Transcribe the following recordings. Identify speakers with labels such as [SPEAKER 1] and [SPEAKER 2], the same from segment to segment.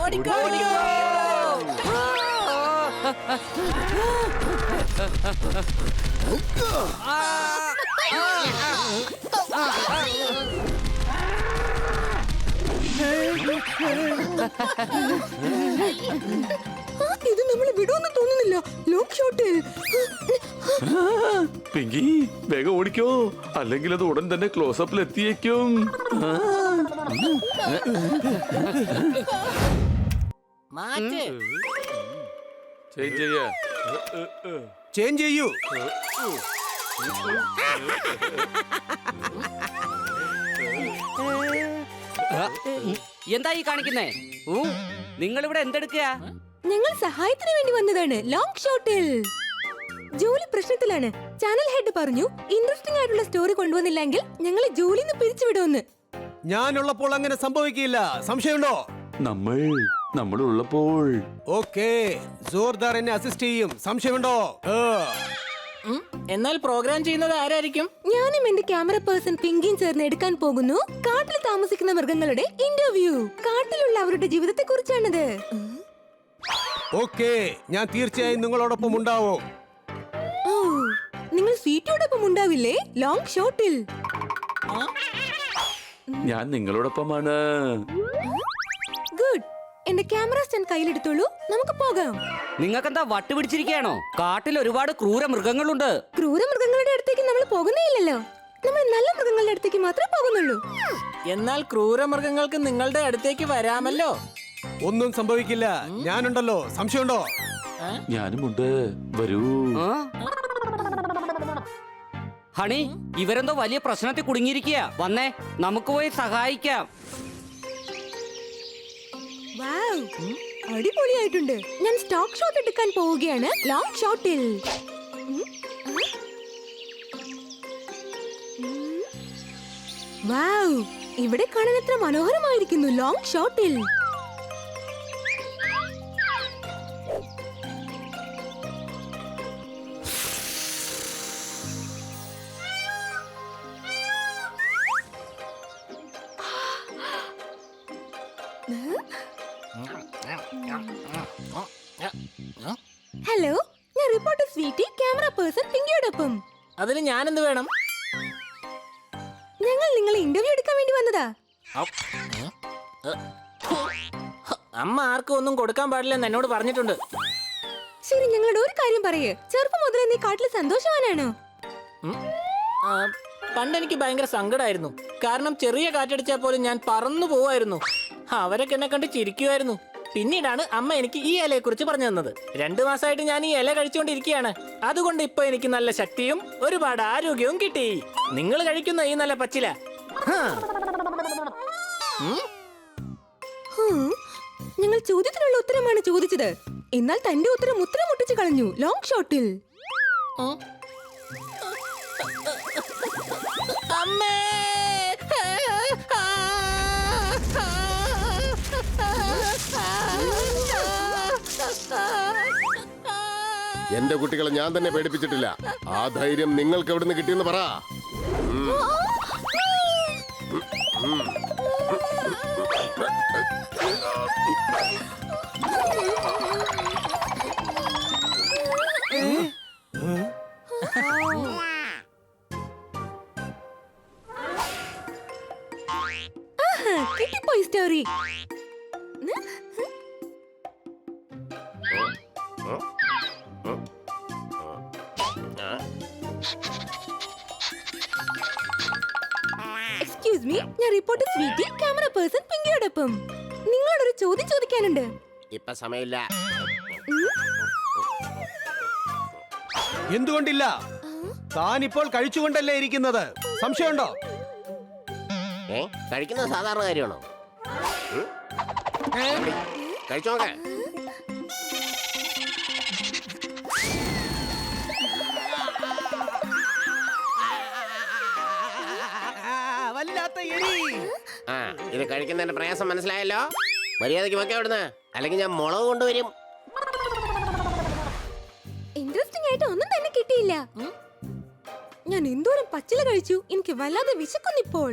[SPEAKER 1] ഇത് നമ്മളെ വിടുമെന്ന് തോന്നുന്നില്ല. ലോങ് ഷോട്ടിൽ
[SPEAKER 2] പിങ്കി വേഗം ഓടിക്കോ, അല്ലെങ്കിൽ അത് ഉടൻ തന്നെ ക്ലോസപ്പിൽ എത്തിയേക്കും.
[SPEAKER 3] ചേഞ്ച് ചെയ്യൂ.
[SPEAKER 4] എന്താ ഈ കാണിക്കുന്നേ? നിങ്ങൾ ഇവിടെ എന്തെടുക്കുക?
[SPEAKER 1] ഞങ്ങൾ സഹായത്തിന് വേണ്ടി വന്നതാണ്. ലോങ് ഷോട്ടിൽ ജോലി പ്രശ്നത്തിലാണ്. ചാനൽ ഹെഡ് പറഞ്ഞു ഇൻട്രസ്റ്റിംഗ് ആയിട്ടുള്ള സ്റ്റോറി കൊണ്ടുവന്നില്ലെങ്കിൽ ഞങ്ങളെ ജോലിന്ന് പിരിച്ചുവിടുമെന്ന്.
[SPEAKER 3] ഞാനുള്ളപ്പോൾ അങ്ങനെ സംഭവിക്കില്ല. സംശയമുണ്ടോ?
[SPEAKER 2] നമ്മൾ ഉള്ളപ്പോൾ
[SPEAKER 3] ഓക്കേ, ജോർദാർ എന്നെ അസിസ്റ്റ് ചെയ്യും. സംശയമുണ്ടോ?
[SPEAKER 5] എന്നാൽ പ്രോഗ്രാം ചെയ്യുന്നത് ആരായിരിക്കും?
[SPEAKER 1] ഞാനും എന്റെ ക്യാമറ പേഴ്സൺ പിങ്കിയും ചേർന്ന് എടുക്കാൻ പോകുന്നു കാട്ടിൽ താമസിക്കുന്ന മൃഗങ്ങളുടെ ഇന്റർവ്യൂ. കാട്ടിലുള്ള അവരുടെ ജീവിതത്തെ കുറിച്ചാണിത്.
[SPEAKER 3] ഓക്കേ, ഞാൻ തീർച്ചയായും നിങ്ങളോടൊപ്പം ഉണ്ടാവും.
[SPEAKER 1] ഓ, നിങ്ങൾ സ്വീറ്റോടൊപ്പം ഉണ്ടാവില്ലേ ലോങ് ഷോട്ടിൽ?
[SPEAKER 2] ഞാൻ നിങ്ങളോടൊപ്പമാണ്.
[SPEAKER 1] ഗുഡ്. എന്റെ ക്യാമറ സ്റ്റാൻഡ് കയ്യിലെടുത്തോളൂ, നമുക്ക് പോകാം.
[SPEAKER 4] നിങ്ങൾക്കെന്താ വട്ടുപിടിച്ചിരിക്കുകയാണോ? കാട്ടിൽ ഒരുപാട് ക്രൂര മൃഗങ്ങളുണ്ട്.
[SPEAKER 1] ക്രൂര മൃഗങ്ങളുടെ അടുത്തേക്ക് നമ്മൾ പോകുന്നേയില്ലല്ലോ. നമ്മൾ നല്ല മൃഗങ്ങളുടെ അടുത്തേക്ക് മാത്രമേ പോകുന്നുള്ളൂ.
[SPEAKER 5] എന്നാൽ ക്രൂര മൃഗങ്ങൾക്ക് നിങ്ങളുടെ അടുത്തേക്ക് വരാമല്ലോ.
[SPEAKER 3] ഒന്നും സംഭവിക്കില്ല. ഞാനുണ്ടല്ലോ. സംശയമുണ്ടോ?
[SPEAKER 2] ഞാനുമുണ്ട്. വരൂ.
[SPEAKER 4] ഹണി, ഇവരെന്തോ വലിയ പ്രശ്നത്തിൽ കുടുങ്ങിയിരിക്കുക. വന്നേ, നമുക്ക് പോയി സഹായിക്കാം.
[SPEAKER 1] വാവ്, അടിപൊളിയായിട്ടുണ്ട്. ഞാൻ സ്റ്റോക്ക് ഷോട്ട് എടുക്കാൻ പോവുകയാണ് ലോങ് ഷോട്ടിൽ. വാവ്, ഇവിടെ കാണാൻ എത്ര മനോഹരമായിരിക്കുന്നു ലോങ് ഷോട്ടിൽ. ഹലോ, ഞാൻ റിപ്പോർട്ടർ സ്വീറ്റി, ക്യാമറ പേഴ്സൺ പിങ്കിയോടൊപ്പം.
[SPEAKER 5] അതിന് ഞാൻ എന്ത് വേണം?
[SPEAKER 1] ഞങ്ങൾ നിങ്ങളെ ഇന്റർവ്യൂ എടുക്കാൻ വേണ്ടി വന്നതാ.
[SPEAKER 5] അമ്മ ആർക്കും ഒന്നും കൊടുക്കാൻ പാടില്ലെന്ന് എന്നോട് പറഞ്ഞിട്ടുണ്ട്.
[SPEAKER 1] ശരി, ഞങ്ങളോട് ഒരു കാര്യം പറയേ. ചെറുപ്പം മുതലേ നീ കാട്ടിൽ സന്തോഷവാനാണോ?
[SPEAKER 5] പണ്ട് എനിക്ക് ഭയങ്കര സങ്കടമായിരുന്നു. കാരണം ചെറിയ കാറ്റടിച്ചാൽ പോലും ഞാൻ പറന്നു പോവായിരുന്നു. അവരൊക്കെ എന്നെ കണ്ട് ചിരിക്കുമായിരുന്നു. പിന്നീടാണ് അമ്മ എനിക്ക് ഈ ഇലയെ കുറിച്ച് പറഞ്ഞു തന്നത്. 2 മാസമായിട്ട് ഞാൻ ഈ ഇല കഴിച്ചുകൊണ്ടിരിക്കുകയാണ്. അതുകൊണ്ട് ഇപ്പൊ എനിക്ക് നല്ല ശക്തിയും ഒരുപാട് ആരോഗ്യവും കിട്ടി. നിങ്ങൾ കഴിക്കുന്ന ഈ നല്ല പച്ചില.
[SPEAKER 1] ഞങ്ങൾ ചോദ്യത്തിനുള്ള ഉത്തരമാണ് ചോദിച്ചത്. എന്നാൽ തന്റെ ഉത്തരം മുട്ടിച്ചു കളഞ്ഞു ലോങ് ഷോട്ടിൽ.
[SPEAKER 5] അമ്മേ,
[SPEAKER 6] എന്റെ കുട്ടികളെ ഞാൻ തന്നെ പേടിപ്പിച്ചിട്ടില്ല. ആ ധൈര്യം നിങ്ങൾക്ക് എവിടുന്ന് കിട്ടിയെന്ന് പറ.
[SPEAKER 1] കിട്ടിപ്പോയി സ്റ്റോറി. എക്സ്ക്യൂസ് മീ, ഞാൻ റിപ്പോർട്ടർ സ്വീറ്റി, ക്യാമറ പേഴ്സൺ പിങ്കിയോടൊപ്പം. നിങ്ങളോടൊരു ചോദ്യം ചോദിക്കാനുണ്ട്.
[SPEAKER 6] ഇപ്പൊ സമയമില്ല.
[SPEAKER 3] എന്തുകൊണ്ടില്ല? താനിപ്പോൾ കഴിച്ചുകൊണ്ടല്ലേ ഇരിക്കുന്നത്. സംശയമുണ്ടോ?
[SPEAKER 6] കഴിക്കുന്നത് സാധാരണ കാര്യമാണോ? കഴിച്ചു നോക്കേ.
[SPEAKER 3] വല്ലാത്ത എരി.
[SPEAKER 6] ഇത് കഴിക്കുന്നതിന്റെ പ്രയാസം മനസ്സിലായല്ലോ. മര്യാദയ്ക്ക് വെക്കാം അവിടുന്ന്, അല്ലെങ്കിൽ ഞാൻ മുളക് കൊണ്ടുവരും.
[SPEAKER 1] ഇൻട്രസ്റ്റിംഗ് ആയിട്ട് ഒന്നും തന്നെ കിട്ടിയില്ല. ഞാൻ എന്തോരം പച്ചില കഴിച്ചു. എനിക്ക് വല്ലാതെ വിശക്കുന്നിപ്പോൾ.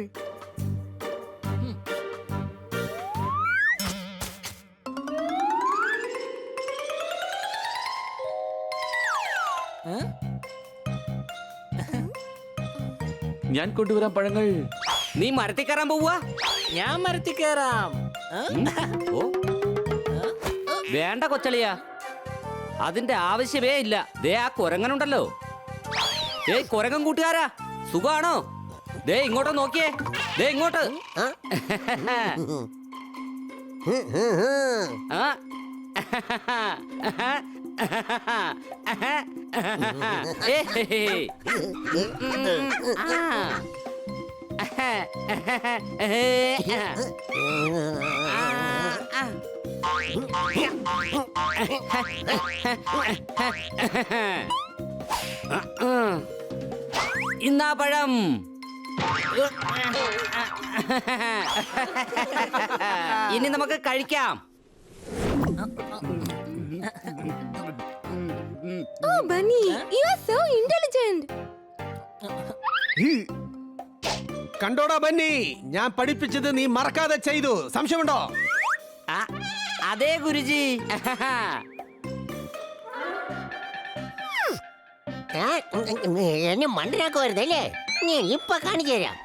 [SPEAKER 2] ഞാൻ കൊണ്ടുവരാം പഴങ്ങൾ.
[SPEAKER 4] നീ മരത്തിൽ കയറാൻ പോവുക.
[SPEAKER 5] ഞാൻ മരത്തിൽ കയറാം.
[SPEAKER 4] ഓ വേണ്ട കൊച്ചളിയ, അതിന്റെ ആവശ്യമേ ഇല്ല. ദേ ആ കുരങ്ങനുണ്ടല്ലോ. ദേ കുരങ്ങൻ കൂട്ടുകാരാ, സുഖാണോ? ദേ ഇങ്ങോട്ട് നോക്കിയേ, ദേ ഇങ്ങോട്ട്. ആ ഇന്നാ പഴം. ഇനി നമുക്ക് കഴിക്കാം.
[SPEAKER 1] Oh, Bunny, you are so intelligent.
[SPEAKER 3] കണ്ടോടാ ബന്നി, ഞാൻ പഠിപ്പിച്ചത് നീ മറക്കാതെ ചെയ്തു. സംശയമുണ്ടോ?
[SPEAKER 4] ആ, അതെ ഗുരുജി.
[SPEAKER 7] എന്നെ മണ്ടനാക്കുവായിരുന്നല്ലേ? ഞാൻ ഇപ്പൊ കാണിച്ചു തരാം.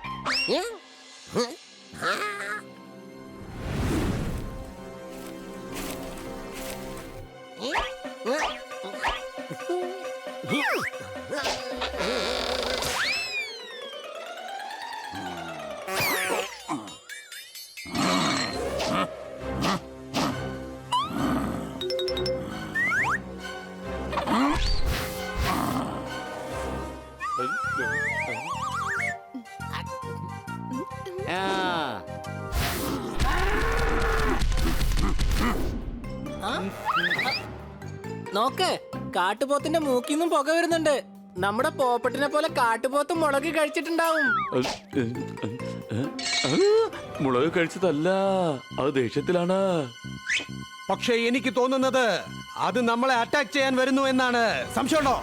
[SPEAKER 5] നോക്ക്, കാട്ടുപോത്തിന്റെ മൂക്കിന്നും പുക വരുന്നുണ്ട്. നമ്മുടെ പോപ്പട്ടിനെ പോലെ കാട്ടുപോത്ത് മുളക് കഴിച്ചിട്ടുണ്ടാവും.
[SPEAKER 2] മുളക് കഴിച്ചതല്ല, അത് ദേഷ്യത്തിലാണ്.
[SPEAKER 3] പക്ഷെ എനിക്ക് തോന്നുന്നത് അത് നമ്മളെ അറ്റാക്ക് ചെയ്യാൻ വരുന്നു എന്നാണ്. സംശയമുണ്ടോ?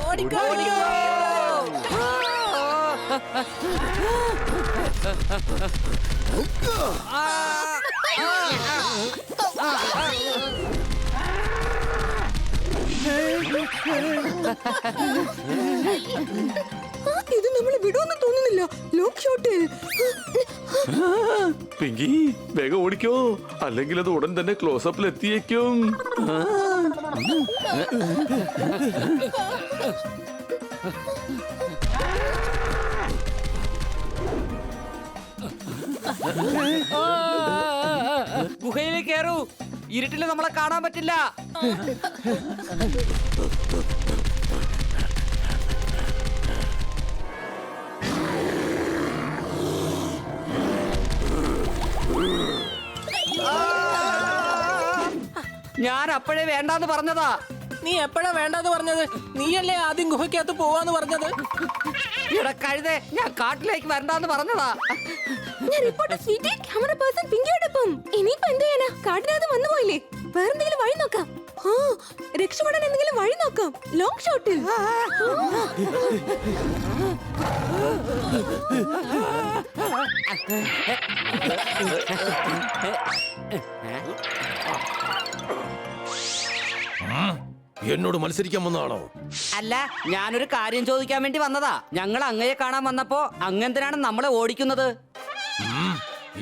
[SPEAKER 5] ഓടിക്കോ, ഓടിക്കോ.
[SPEAKER 1] ഇത് നമ്മളെ വിടുമെന്ന് തോന്നുന്നില്ല. ലോങ് ഷോട്ടിൽ.
[SPEAKER 2] പിങ്കി വേഗം ഓടിക്കോ, അല്ലെങ്കിൽ അത് ഉടൻ തന്നെ ക്ലോസപ്പിൽ എത്തിയേക്കും.
[SPEAKER 4] ഗുഹയിലേക്ക് കയറൂ. ഇരുട്ടില് നമ്മളെ കാണാൻ പറ്റില്ല. ഞാൻ അപ്പോഴേ വേണ്ടാന്ന് പറഞ്ഞതാ.
[SPEAKER 5] നീ എപ്പോഴാ വേണ്ടാന്ന് പറഞ്ഞത്? നീയല്ലേ ആദ്യം ഗുഹയ്ക്കകത്ത് പോവാന്ന് പറഞ്ഞത്?
[SPEAKER 4] ഇവിടെ കഴുതേ, ഞാൻ കാട്ടിലേക്ക് വരണ്ടാന്ന് പറഞ്ഞതാ.
[SPEAKER 1] ഞാൻ റിപ്പോർട്ടർ സ്വീറ്റി, ക്യാമറ പേഴ്സൺ പിങ്കിയോടൊപ്പം. ഇനിയിപ്പോ എന്ത് ചെയ്യാനാ? കാട്ടിനകത്ത് വന്നു പോയില്ലേ? വേറെന്തെങ്കിലും വഴി നോക്കാം. ആ, രക്ഷപ്പെടാൻ എന്തെങ്കിലും വഴി നോക്കാം. ലോങ് ഷോട്ടിൽ.
[SPEAKER 8] എന്നോട് മത്സരിക്കാൻ വന്നതാണോ?
[SPEAKER 4] അല്ല, ഞാനൊരു കാര്യം ചോദിക്കാൻ വേണ്ടി വന്നതാ. ഞങ്ങൾ അങ്ങയെ കാണാൻ വന്നപ്പോ അങ്ങെന്തിനാണ് നമ്മളെ ഓടിക്കുന്നത്?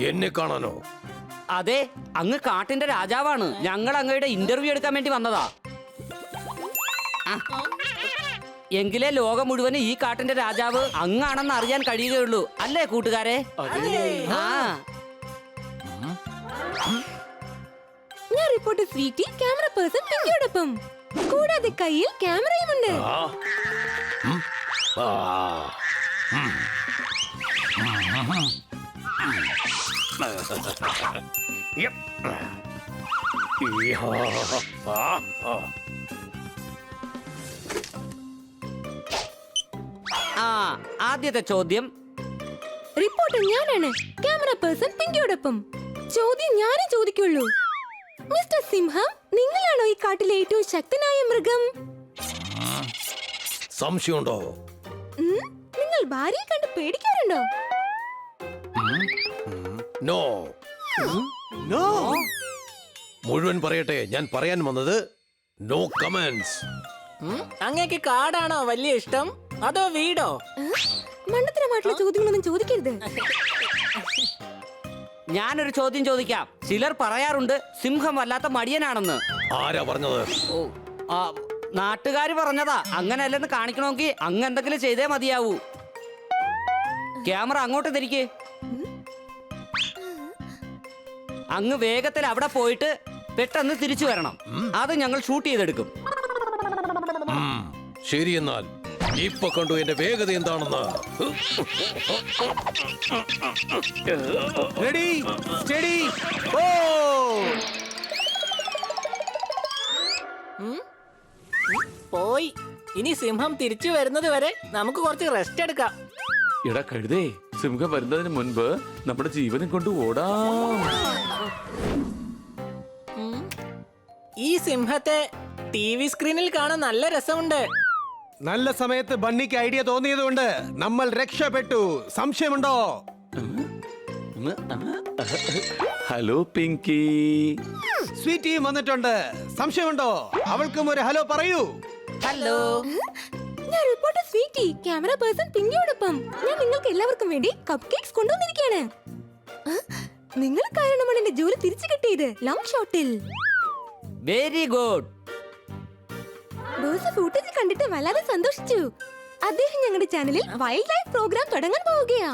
[SPEAKER 8] എന്നെ കാണാനോ?
[SPEAKER 4] അതെ, അങ്ങ് കാട്ടിന്റെ രാജാവാണ്. ഞങ്ങൾ അങ്ങയുടെ ഇന്റർവ്യൂ എടുക്കാൻ വേണ്ടി വന്നതാ. ആ, എങ്കിലേ ലോകം മുഴുവൻ ഈ കാട്ടിന്റെ രാജാവ് അങ്ങാണെന്ന് അറിയാൻ കഴിയുകയുള്ളൂ. അല്ലേ കൂട്ടുകാരെ? ആ,
[SPEAKER 1] ഞാൻ റിപ്പോർട്ടർ സ്വീറ്റി, ക്യാമറ പേഴ്സൺ പിങ്കിയോടൊപ്പം. കൂടാതെ കയ്യിൽ ക്യാമറയുമുണ്ട്.
[SPEAKER 4] ആ, ആദ്യത്തെ ചോദ്യം.
[SPEAKER 1] റിപ്പോർട്ടർ ഞാനാണ്, ക്യാമറ പേഴ്സൺ പിങ്കിയോടൊപ്പം. ചോദ്യം ഞാനേ ചോദിക്കുള്ളൂ. മിസ്റ്റർ സിംഹം, നിങ്ങളാണോ ഈ കാട്ടിലെ ഏറ്റവും ശക്തനായ മൃഗം?
[SPEAKER 8] സംശയമുണ്ടോ?
[SPEAKER 1] നിങ്ങൾ ഭാര്യയെ കണ്ട് പേടിക്കാറുണ്ടോ?
[SPEAKER 8] നോ.
[SPEAKER 3] നോ.
[SPEAKER 8] മുഴുവൻ പറയട്ടെ. ഞാൻ പറയാൻ വന്നത് നോ കമന്റ്സ്.
[SPEAKER 5] അങ്ങേക്ക് കാടാണോ വലിയ ഇഷ്ടം അതോ വീടോ?
[SPEAKER 1] മണ്ടത്തരമായിട്ടുള്ള ചോദ്യങ്ങളൊന്നും ചോദിക്കരുത്.
[SPEAKER 4] ഞാനൊരു ചോദ്യം ചോദിക്കാം. ചിലർ പറയാറുണ്ട് സിംഹം വല്ലാത്ത മടിയനാണെന്ന്.
[SPEAKER 8] ആരാ പറഞ്ഞത്?
[SPEAKER 4] ഓ, നാട്ടുകാര് പറഞ്ഞതാ. അങ്ങനെയല്ലെന്ന് കാണിക്കണമെങ്കിൽ അങ്ങ് എന്തെങ്കിലും ചെയ്തേ മതിയാവൂ. ക്യാമറ അങ്ങോട്ട് തിരിക്കേ. അങ്ങ് വേഗത്തിൽ അവിടെ പോയിട്ട് പെട്ടെന്ന് തിരിച്ചു വരണം. അത് ഞങ്ങൾ ഷൂട്ട് ചെയ്തെടുക്കും.
[SPEAKER 8] ശരി, എന്നാൽ ഇപ്പൊ കണ്ടു എന്റെ വേഗത എന്താണെന്ന്.
[SPEAKER 3] റെഡി സ്റ്റഡി ഓ
[SPEAKER 5] പോയി. ഇനി സിംഹം തിരിച്ചു വരുന്നത് വരെ നമുക്ക് കുറച്ച് റെസ്റ്റ് എടുക്കാം.
[SPEAKER 2] എടാ കഴുതേ, സിംഹം വരുന്നതിന് മുൻപ് നമ്മുടെ ജീവനും കൊണ്ട് ഓടാം.
[SPEAKER 5] ഈ സിംഹത്തെ TV സ്ക്രീനിൽ കാണാൻ നല്ല രസമുണ്ട്.
[SPEAKER 3] നല്ല സമയത്ത് ബണ്ണിക്ക് ഐഡിയ തോന്നിയതുകൊണ്ട് നമ്മൾ രക്ഷപ്പെട്ടു. സംശയമുണ്ടോ?
[SPEAKER 2] ഹലോ പിങ്കി.
[SPEAKER 3] സ്വീറ്റിയും വന്നിട്ടുണ്ട്. സംശയമുണ്ടോ? അവൾക്കും ഒരു ഹലോ പറയൂ.
[SPEAKER 5] ഹലോ.
[SPEAKER 1] ഞാൻ റിപ്പോർട്ടർ സ്വീറ്റി, ക്യാമറ പേഴ്സൺ പിങ്കിയോടൊപ്പം ഞാൻ നിങ്ങൾക്ക് എല്ലാവർക്കും വേണ്ടി കപ്പ് കേക്ക്സ് കൊണ്ടുവന്നിരിക്കുകയാണ്. നിങ്ങൾ കാരണമാണ് എന്റെ ജോലി തിരിച്ചു കിട്ടിയത് ലോങ് ഷോട്ടിൽ.
[SPEAKER 4] Very good.
[SPEAKER 1] ബോസ് ഫൂട്ടേജ് കണ്ടിട്ട് വല്ലാതെ സന്തോഷിച്ചു. അദ്ദേഹം ഞങ്ങളുടെ ചാനലിൽ വൈൽഡ് ലൈഫ് പ്രോഗ്രാം തുടങ്ങാൻ പോവുകയാ.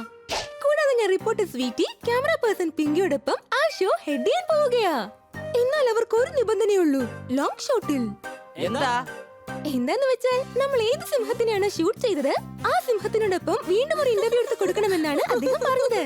[SPEAKER 1] കൂടാതെ ഞാൻ റിപ്പോർട്ടർ സ്വീറ്റി, ക്യാമറ പേഴ്സൺ പിങ്കിയോടൊപ്പം ആ ഷോ ഹെഡ് ചെയ്യാൻ പോവുകയാ. എന്നാൽ അവർക്ക് ഒരു നിബന്ധനയുള്ളൂ, ലോങ് ഷോട്ടിൽ.
[SPEAKER 4] എന്താ?
[SPEAKER 1] എന്താന്ന് വെച്ചാൽ നമ്മൾ ഏത് സിംഹത്തിനെയാണ് ഷൂട്ട് ചെയ്തത് ആ സിംഹത്തിനോടൊപ്പം വീണ്ടും ഒരു ഇന്റർവ്യൂ എടുത്ത് കൊടുക്കണമെന്നാണ് അദ്ദേഹം പറഞ്ഞത്.